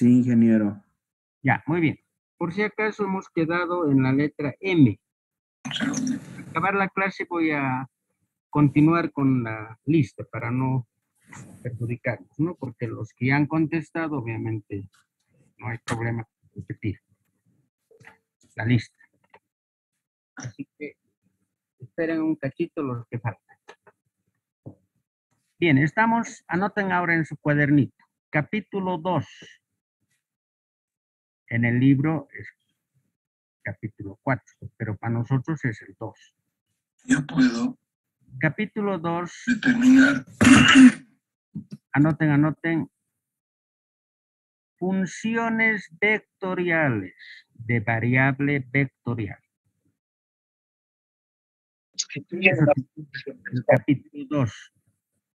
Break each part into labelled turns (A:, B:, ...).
A: Sí, ingeniero.
B: Ya, muy bien. Por si acaso hemos quedado en la letra M. Al acabar la clase voy a continuar con la lista para no perjudicarnos, ¿no? Porque los que ya han contestado, obviamente, no hay problema en repetir la lista. Así que esperen un cachito los que faltan. Bien, anoten ahora en su cuadernito, capítulo 2. En el libro es capítulo 4, pero para nosotros es el 2.
A: Yo puedo
B: Capítulo 2,
A: determinar
B: anoten, funciones vectoriales de variable vectorial. Eso es el capítulo 2,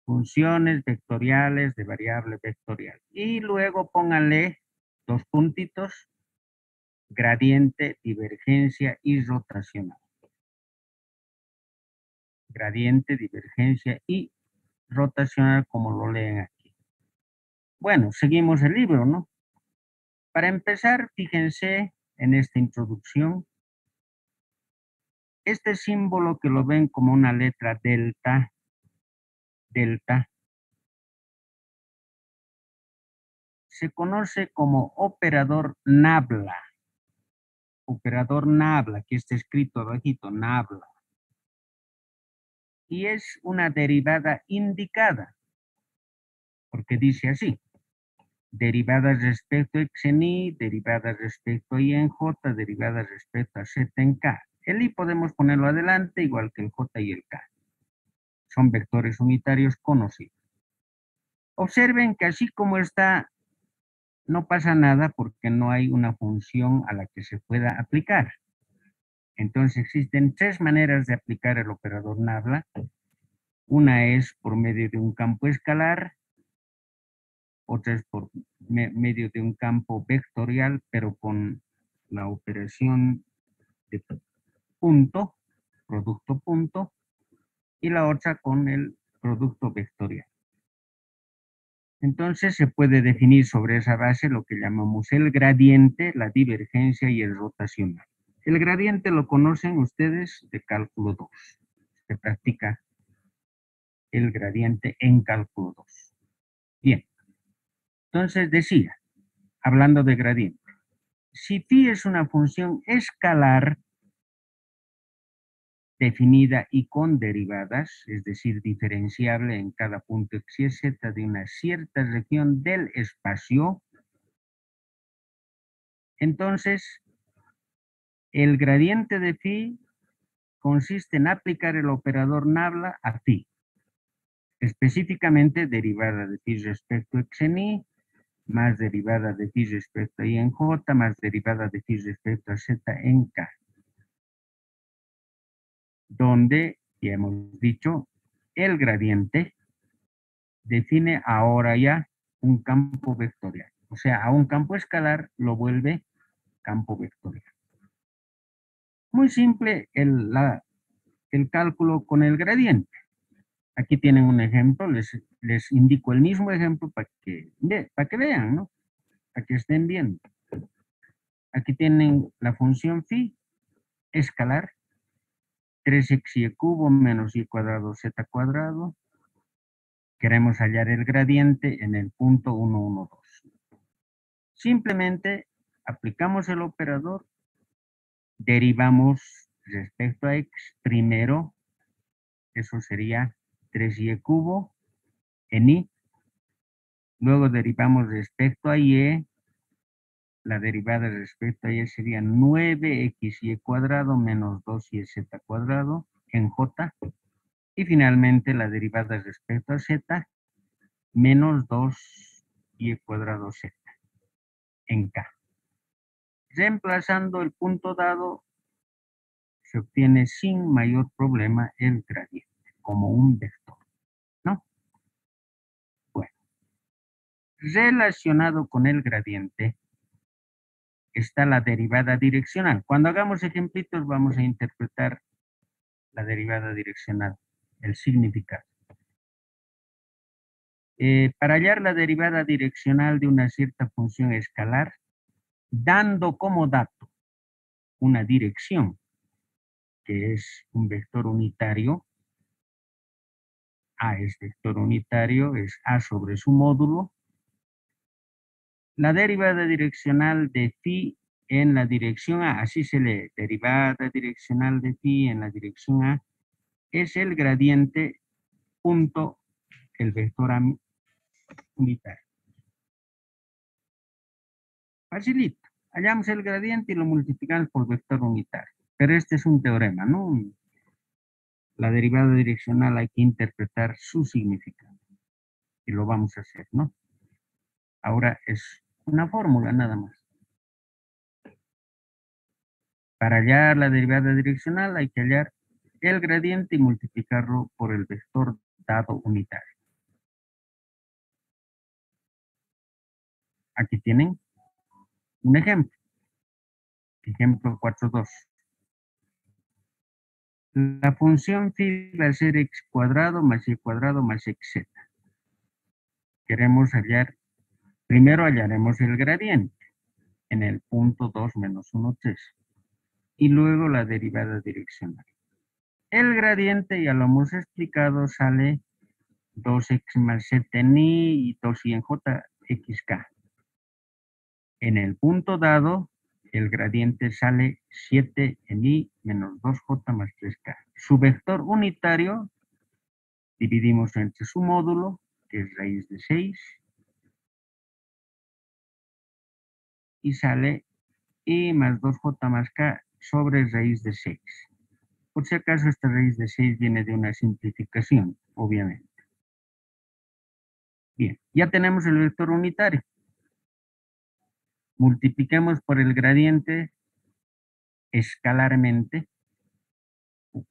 B: funciones vectoriales de variable vectorial. Y luego pónganle 2 puntitos, gradiente, divergencia y rotacional. Gradiente, divergencia y rotacional, como lo leen aquí. Bueno, seguimos el libro, ¿no? Para empezar, fíjense en esta introducción, este símbolo que lo ven como una letra delta, se conoce como operador Nabla. Operador Nabla, que está escrito abajito, Nabla. Y es una derivada indicada, porque dice así: derivadas respecto a x en y, derivadas respecto a y en j, derivadas respecto a z en k. El y podemos ponerlo adelante, igual que el j y el k. Son vectores unitarios conocidos. Observen que así como está, no pasa nada porque no hay una función a la que se pueda aplicar. Entonces existen 3 maneras de aplicar el operador Nabla. Una es por medio de un campo escalar, otra es por medio de un campo vectorial, pero con la operación de punto, producto punto, y la otra con el producto vectorial. Entonces se puede definir sobre esa base lo que llamamos el gradiente, la divergencia y el rotacional. El gradiente lo conocen ustedes de cálculo 2. Se practica el gradiente en cálculo 2. Bien, entonces decía, hablando de gradiente, si phi es una función escalar definida y con derivadas, es decir, diferenciable en cada punto x y z de una cierta región del espacio, entonces el gradiente de phi consiste en aplicar el operador Nabla a phi, específicamente derivada de phi respecto a x en y, más derivada de phi respecto a y en j, más derivada de phi respecto a z en k. Donde, ya hemos dicho, el gradiente define ahora ya un campo vectorial. O sea, a un campo escalar lo vuelve campo vectorial. Muy simple el cálculo con el gradiente. Aquí tienen un ejemplo, les indico el mismo ejemplo para que vean, ¿no? Para que estén viendo. Aquí tienen la función phi escalar, 3x y cubo menos y cuadrado z cuadrado. Queremos hallar el gradiente en el punto 1, 1, 2. Simplemente aplicamos el operador, derivamos respecto a x primero, eso sería 3y cubo en y. Luego derivamos respecto a y, la derivada respecto a y sería 9xy cuadrado menos 2yz cuadrado en j. Y finalmente la derivada respecto a z, menos 2y cuadrado z en k. Reemplazando el punto dado, se obtiene sin mayor problema el gradiente, como un vector, ¿no? Bueno, relacionado con el gradiente está la derivada direccional. Cuando hagamos ejemplitos vamos a interpretar la derivada direccional, el significado. Para hallar la derivada direccional de una cierta función escalar, dando como dato una dirección, que es un vector unitario, A es vector unitario, es A sobre su módulo. La derivada direccional de phi en la dirección A, así se lee, derivada direccional de phi en la dirección A, es el gradiente punto el vector unitario. Facilito. Hallamos el gradiente y lo multiplicamos por vector unitario. Pero este es un teorema, ¿no? La derivada direccional hay que interpretar su significado. Y lo vamos a hacer, ¿no? Ahora es una fórmula nada más. Para hallar la derivada direccional hay que hallar el gradiente y multiplicarlo por el vector dado unitario. Aquí tienen un ejemplo. Ejemplo 4.2. La función phi va a ser x cuadrado más y cuadrado más xz. Queremos hallar, primero hallaremos el gradiente en el punto 2 menos 1, 3. Y luego la derivada direccional. El gradiente, ya lo hemos explicado, sale 2x más z en y y 2y en j, xk. En el punto dado, el gradiente sale 7 en y menos 2j más 3k. Su vector unitario dividimos entre su módulo, que es raíz de 6, y sale y más 2j más k sobre raíz de 6. Por si acaso, esta raíz de 6 viene de una simplificación, obviamente. Bien, ya tenemos el vector unitario. Multipliquemos por el gradiente escalarmente,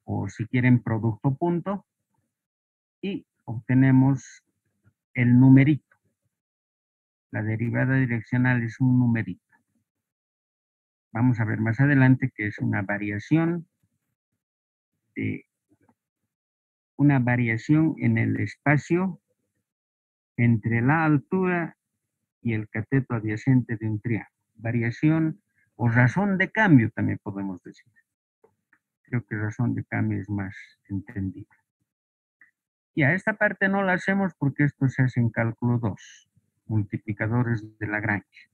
B: o si quieren producto punto, y obtenemos el numerito. La derivada direccional es un numerito. Vamos a ver más adelante que es una variación en el espacio entre la altura y el cateto adyacente de un triángulo. Variación o razón de cambio también podemos decir. Creo que razón de cambio es más entendido. Ya, esta parte no la hacemos porque esto se hace en cálculo 2, multiplicadores de Lagrange.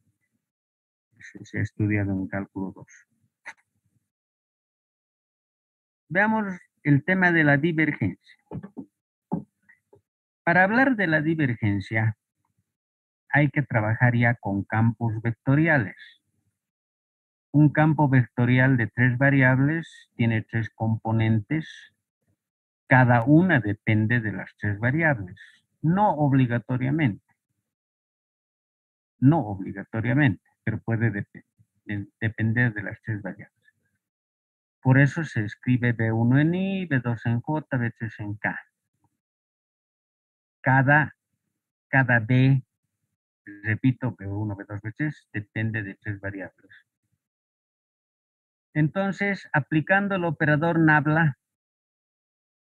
B: Eso se ha estudiado en cálculo 2. Veamos el tema de la divergencia. Para hablar de la divergencia, hay que trabajar ya con campos vectoriales. Un campo vectorial de 3 variables tiene 3 componentes. Cada una depende de las 3 variables. No obligatoriamente. No obligatoriamente, pero puede depender de las 3 variables. Por eso se escribe B1 en I, B2 en J, B3 en K. Cada B, repito, B1, B2, B3, depende de 3 variables. Entonces, aplicando el operador nabla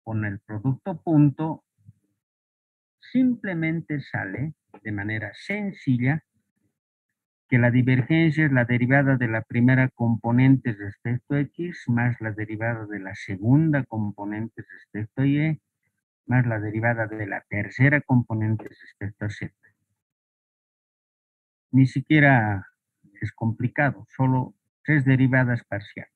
B: con el producto punto, simplemente sale de manera sencilla que la divergencia es la derivada de la primera componente respecto a X más la derivada de la segunda componente respecto a Y más la derivada de la tercera componente respecto a Z. Ni siquiera es complicado, solo 3 derivadas parciales.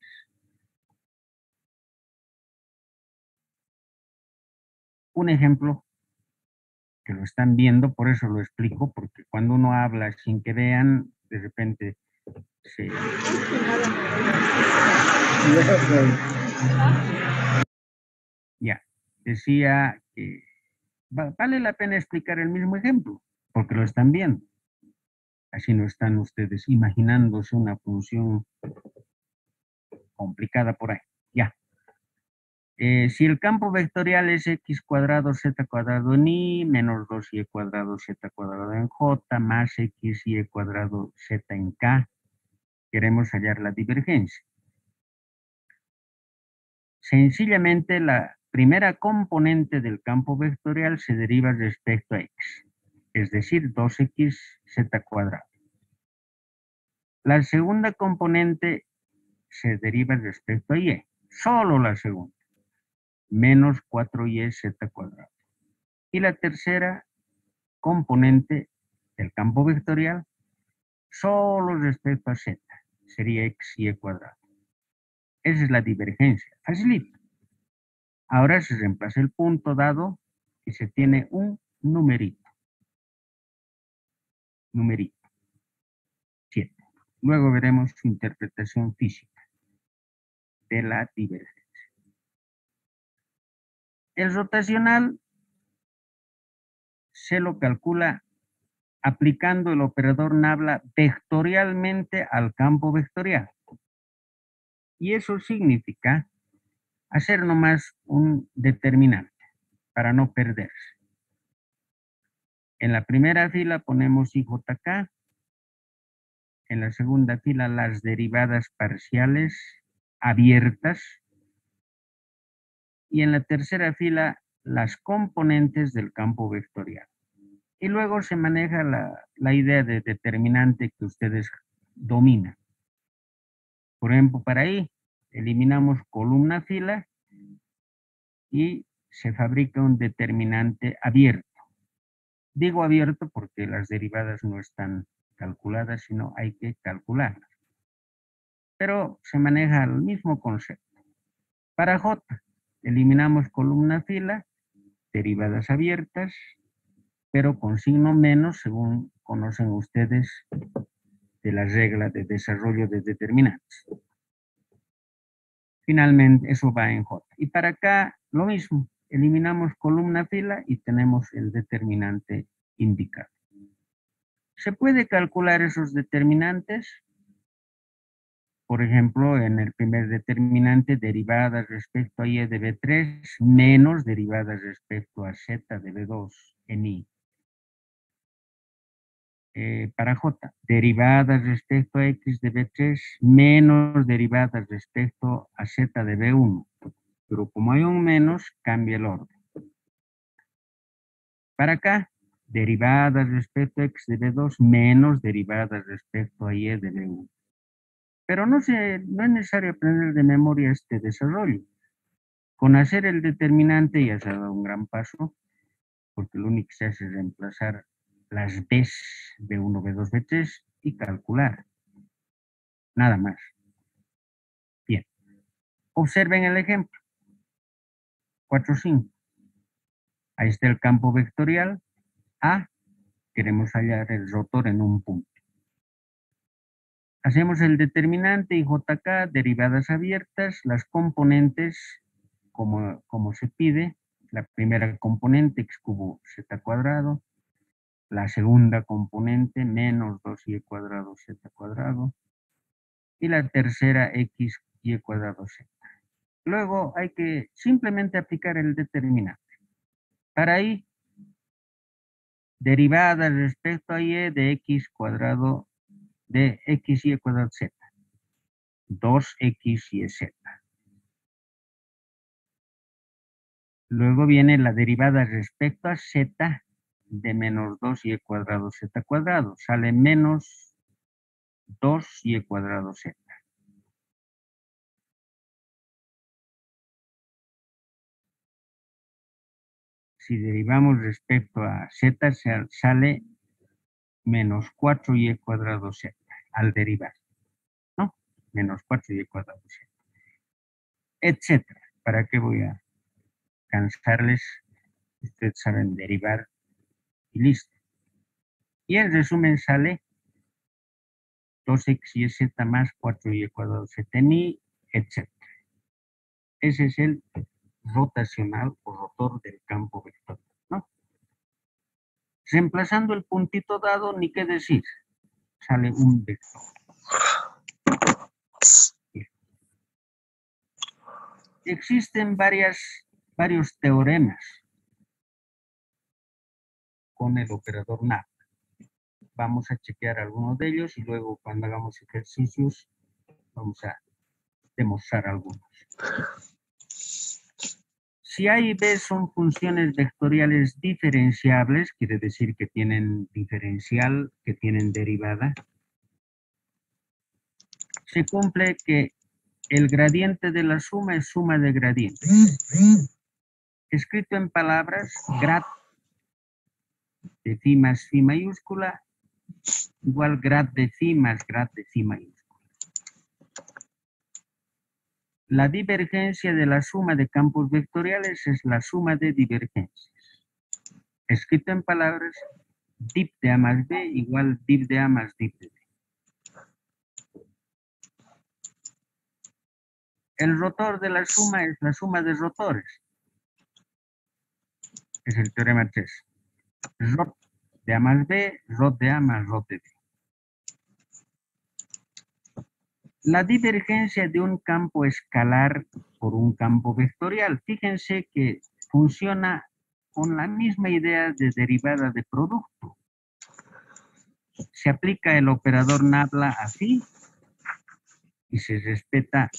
B: Un ejemplo que lo están viendo, por eso lo explico, porque cuando uno habla sin que vean, de repente se... Ya, decía que vale la pena explicar el mismo ejemplo, porque lo están viendo. Así no están ustedes imaginándose una función complicada por ahí. Ya. Si el campo vectorial es x cuadrado z cuadrado en i menos 2y cuadrado z cuadrado en j más xy cuadrado z en k, queremos hallar la divergencia. Sencillamente la primera componente del campo vectorial se deriva respecto a x. es decir, 2xz cuadrado. La segunda componente se deriva respecto a y, solo la segunda, menos 4yz cuadrado. Y la tercera componente del campo vectorial, solo respecto a z, sería xy cuadrado. Esa es la divergencia, facilito. Ahora se reemplaza el punto dado y se tiene un numerito. Numerito. 7. Luego veremos su interpretación física de la divergencia. El rotacional se lo calcula aplicando el operador Nabla vectorialmente al campo vectorial. Y eso significa hacer nomás un determinante para no perderse. En la primera fila ponemos IJK, en la segunda fila las derivadas parciales abiertas y en la tercera fila las componentes del campo vectorial. Y luego se maneja la idea de determinante que ustedes dominan. Por ejemplo, para ahí eliminamos columna fila y se fabrica un determinante abierto. Digo abierto porque las derivadas no están calculadas, sino hay que calcularlas. Pero se maneja el mismo concepto. Para J, eliminamos columna fila, derivadas abiertas, pero con signo menos, según conocen ustedes de la regla de desarrollo de determinantes. Finalmente, eso va en J. Y para acá, lo mismo. Eliminamos columna fila y tenemos el determinante indicado. ¿Se puede calcular esos determinantes? Por ejemplo, en el primer determinante, derivadas respecto a y de B3 menos derivadas respecto a z de B2 en y. Para J, derivadas respecto a x de B3 menos derivadas respecto a z de B1. Pero como hay un menos, cambia el orden. Para acá, derivadas respecto a x de B2 menos derivadas respecto a y de B1. Pero no es necesario aprender de memoria este desarrollo. Con hacer el determinante ya se ha dado un gran paso, porque lo único que se hace es reemplazar las B's, B1, B2, B3 y calcular. Nada más. Bien. Observen el ejemplo. 4, 5. Ahí está el campo vectorial. A. Queremos hallar el rotor en un punto. Hacemos el determinante y JK, derivadas abiertas, las componentes como se pide. La primera componente, x cubo z cuadrado. La segunda componente, menos 2y cuadrado z cuadrado. Y la tercera, x y cuadrado z. Luego hay que simplemente aplicar el determinante. Para ahí, derivadas respecto a y de x cuadrado de x y cuadrado z. 2x y z. Luego viene la derivada respecto a z de menos 2y cuadrado z cuadrado. Sale menos 2y cuadrado z. Si derivamos respecto a z, sale menos 4y cuadrado z al derivar. ¿No? Menos 4y cuadrado z. Etcétera. ¿Para qué voy a cansarles? Ustedes saben derivar y listo. Y en resumen sale 2x y z más 4y cuadrado z en y, etc. Ese es el rotacional o rotor del campo vectorial, ¿no? Reemplazando el puntito dado, ni qué decir, sale un vector. Bien. Existen varios teoremas con el operador Nabla. Vamos a chequear algunos de ellos y luego cuando hagamos ejercicios vamos a demostrar algunos. Si A y B son funciones vectoriales diferenciables, quiere decir que tienen diferencial, que tienen derivada, se cumple que el gradiente de la suma es suma de gradientes. Escrito en palabras, grad de phi más phi mayúscula igual grad de phi más grad de phi mayúscula. La divergencia de la suma de campos vectoriales es la suma de divergencias. Escrito en palabras, div de A más B igual div de A más div de B. El rotor de la suma es la suma de rotores. Es el teorema 3. Rot de A más B, rot de A más rot de B. La divergencia de un campo escalar por un campo vectorial. Fíjense que funciona con la misma idea de derivada de producto. Se aplica el operador nabla a phi y se respeta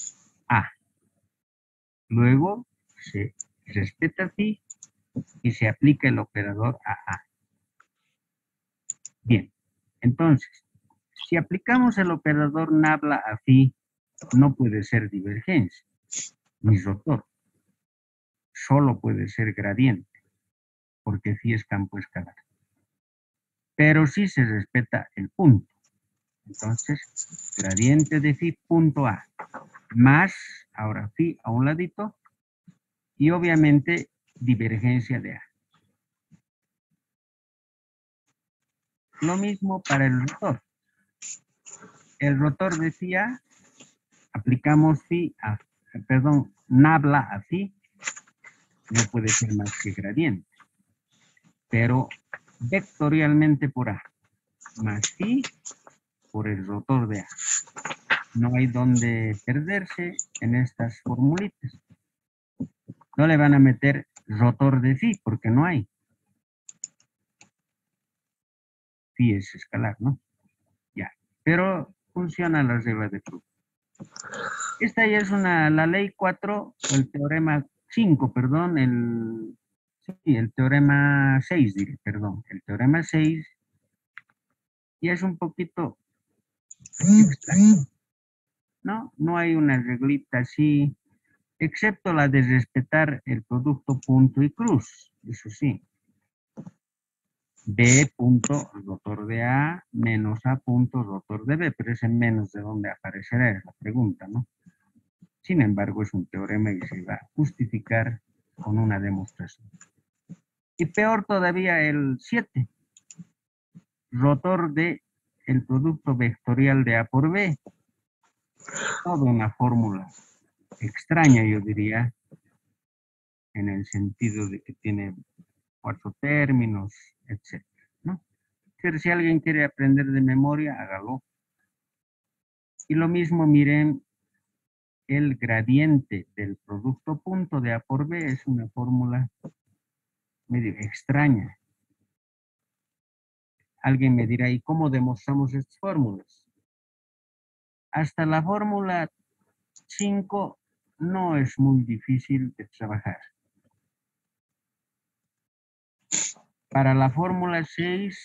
B: A. Luego se respeta phi y se aplica el operador a A. Bien, entonces, si aplicamos el operador nabla a phi, no puede ser divergencia, ni rotor. Solo puede ser gradiente, porque phi es campo escalar. Pero sí se respeta el punto. Entonces, gradiente de phi punto A, más, ahora phi a un ladito, y obviamente divergencia de A. Lo mismo para el rotor. El rotor de phi A, aplicamos phi a, nabla a phi, no puede ser más que gradiente, pero vectorialmente por A, más phi por el rotor de A. No hay donde perderse en estas formulitas. No le van a meter rotor de phi porque no hay. Phi es escalar, ¿no? Ya. Pero funciona la regla de Proust. Esta ya es la ley 4, o el teorema 5, perdón, el teorema 6, diré, perdón. El teorema 6 ya es un poquito extraño, ¿no? No hay una reglita así, excepto la de respetar el producto punto y cruz, eso sí. B punto rotor de A menos A punto rotor de B, pero ese menos de dónde aparecerá es la pregunta, ¿no? Sin embargo, es un teorema y se va a justificar con una demostración. Y peor todavía el 7, rotor de el producto vectorial de A por B. Toda una fórmula extraña, yo diría, en el sentido de que tiene 4 términos, etc., ¿no? Pero si alguien quiere aprender de memoria, hágalo. Y lo mismo, miren, el gradiente del producto punto de A por B es una fórmula medio extraña. Alguien me dirá, ¿y cómo demostramos estas fórmulas? Hasta la fórmula 5 no es muy difícil de trabajar. Para la fórmula 6,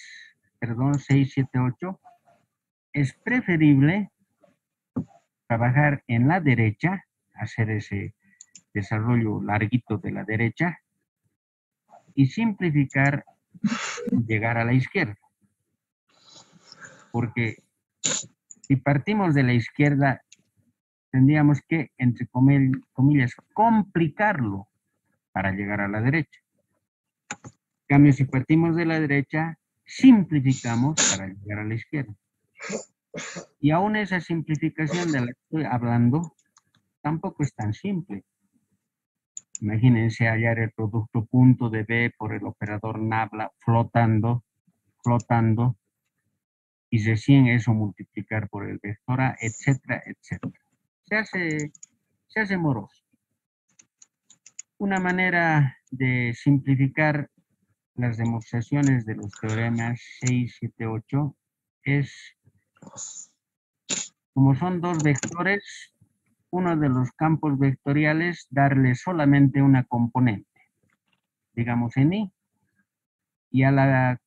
B: 7, 8, es preferible trabajar en la derecha, hacer ese desarrollo larguito de la derecha y simplificar y llegar a la izquierda. Porque si partimos de la izquierda, tendríamos que, entre comillas, complicarlo para llegar a la derecha. En cambio, si partimos de la derecha, simplificamos para llegar a la izquierda. Y aún esa simplificación de la que estoy hablando tampoco es tan simple. Imagínense hallar el producto punto de B por el operador nabla flotando, y recién eso multiplicar por el vector A, etcétera, etcétera. Se hace moroso. Una manera de simplificar las demostraciones de los teoremas 6, 7, 8 es, como son dos vectores, uno de los campos vectoriales darle solamente una componente, digamos en I, y al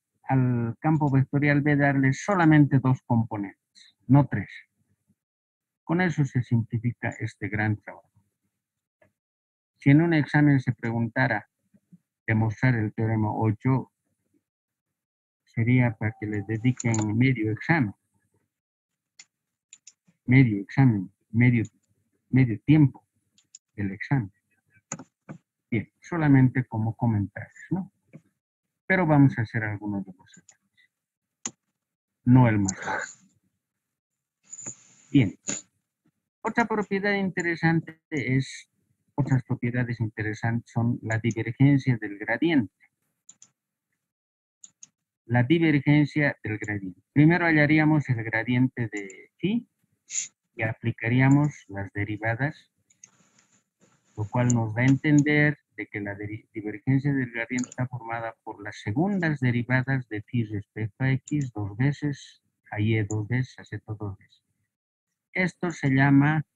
B: campo vectorial B darle solamente 2 componentes, no 3. Con eso se simplifica este gran trabajo. Si en un examen se preguntara demostrar el teorema 8, sería para que le dediquen medio examen, medio tiempo del examen. Bien, solamente como comentarios, ¿no? Pero vamos a hacer algunos de los detalles. No el más fácil. Bien. Otras propiedades interesantes son la divergencia del gradiente. La divergencia del gradiente. Primero hallaríamos el gradiente de phi y aplicaríamos las derivadas, lo cual nos da a entender de que la divergencia del gradiente está formada por las segundas derivadas de phi respecto a x 2 veces, a y 2 veces, a z 2 veces. Esto se llama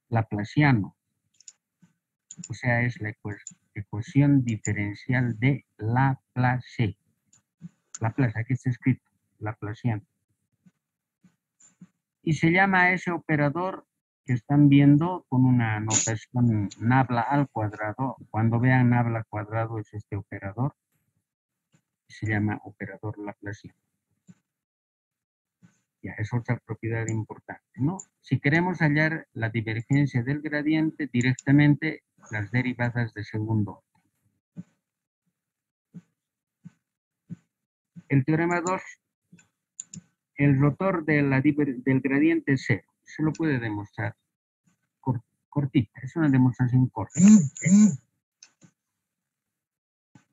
B: laplaciano, o sea, es la ecuación diferencial de Laplace. Laplace, aquí está escrito, laplaciano. Y se llama a ese operador que están viendo con una notación nabla al cuadrado. Cuando vean nabla al cuadrado es este operador. Se llama operador laplaciano. Ya, es otra propiedad importante, ¿no? Si queremos hallar la divergencia del gradiente, directamente las derivadas de segundo orden. El teorema 2, el rotor del gradiente es 0. Se lo puede demostrar cortita, es una demostración corta.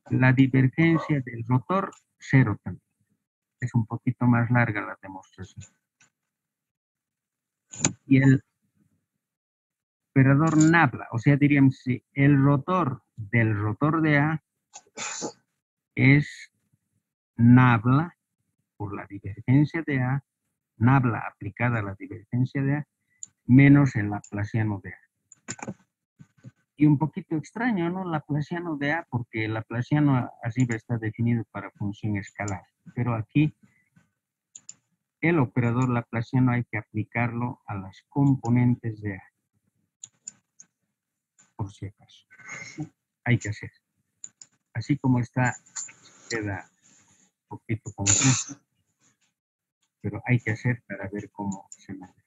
B: La divergencia del rotor, 0 también. Es un poquito más larga la demostración. Y el operador nabla, o sea, diríamos, si el rotor del rotor de A es nabla por la divergencia de A, nabla aplicada a la divergencia de A, menos el laplaciano de A. Y un poquito extraño, ¿no? Laplaciano de A, porque el laplaciano arriba está definido para función escalar. Pero aquí el operador laplaciano hay que aplicarlo a las componentes de A. Por si acaso. Hay que hacer. Así como está, queda un poquito confuso. Pero hay que hacer para ver cómo se maneja.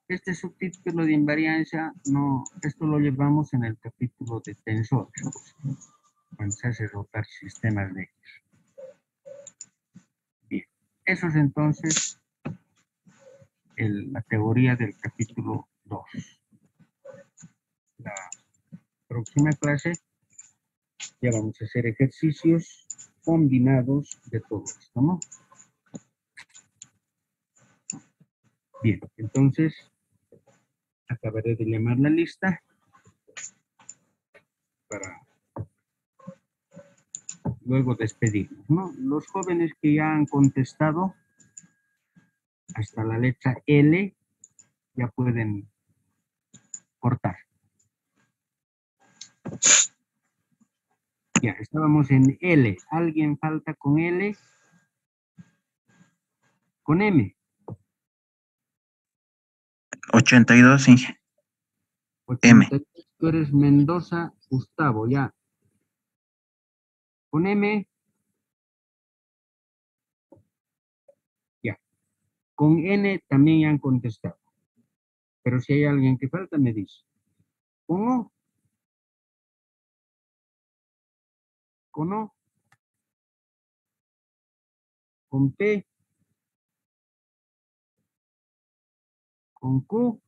B: Este subtítulo de invariancia, no, esto lo llevamos en el capítulo de tensores, cuando se hace rotar sistemas de X. Bien, eso es entonces la teoría del capítulo 2. La próxima clase ya vamos a hacer ejercicios combinados de todo esto, ¿no? Bien, entonces acabaré de llamar la lista para luego despedirnos, ¿no? Los jóvenes que ya han contestado hasta la letra L ya pueden cortar. Ya, estábamos en L. ¿Alguien falta con L? Con M.
A: 82, sí.
B: 82, tú eres Mendoza Gustavo, ya. Con M. Ya. Con N también ya han contestado. Pero si hay alguien que falta, me dice. Con O. Con O. Con P. Con Q.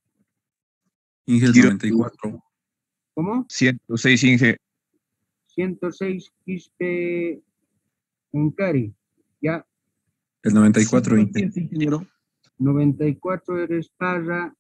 C: Inge 94.
B: ¿Cómo?
C: 106 Inge.
B: 106 Quispe Uncari. Ya.
C: El 94 Inge.
B: 94 eres Parra